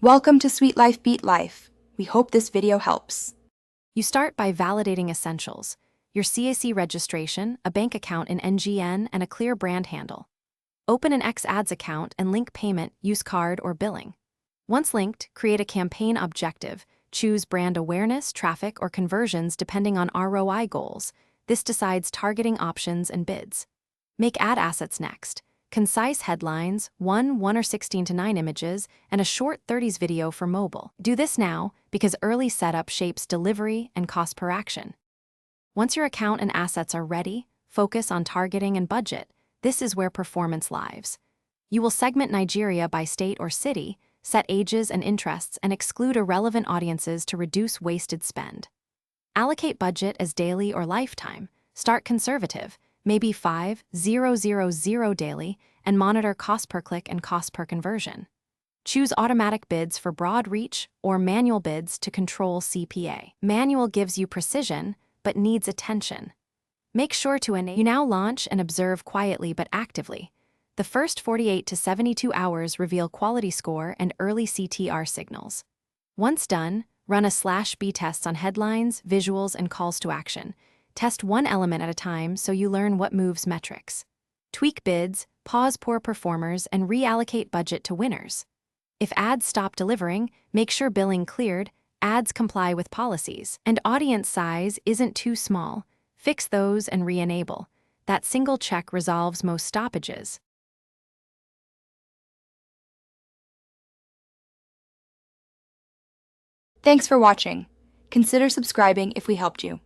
Welcome to Sweet Life Beat Life. We hope this video helps. You start by validating essentials: your CAC registration, a bank account in NGN, and a clear brand handle. Open an X-Ads account and link payment, use card, or billing. Once linked, create a campaign objective. Choose brand awareness, traffic, or conversions depending on ROI goals. This decides targeting options and bids. Make ad assets next. Concise headlines, 1 or 16:9 images, and a short 30s video for mobile. Do this now because early setup shapes delivery and cost per action. Once your account and assets are ready, focus on targeting and budget. This is where performance lives. You will segment Nigeria by state or city, set ages and interests, and exclude irrelevant audiences to reduce wasted spend. Allocate budget as daily or lifetime. Start conservative, maybe 5,000 daily, and monitor cost per click and cost per conversion. Choose automatic bids for broad reach or manual bids to control CPA. Manual gives you precision, but needs attention. Make sure to enable. You now launch and observe quietly but actively. The first 48 to 72 hours reveal quality score and early CTR signals. Once done, run a /B tests on headlines, visuals, and calls to action. Test one element at a time so you learn what moves metrics. Tweak bids, pause poor performers, and reallocate budget to winners. If ads stop delivering, make sure billing cleared, ads comply with policies, and audience size isn't too small. Fix those and re-enable. That single check resolves most stoppages. Thanks for watching. Consider subscribing if we helped you.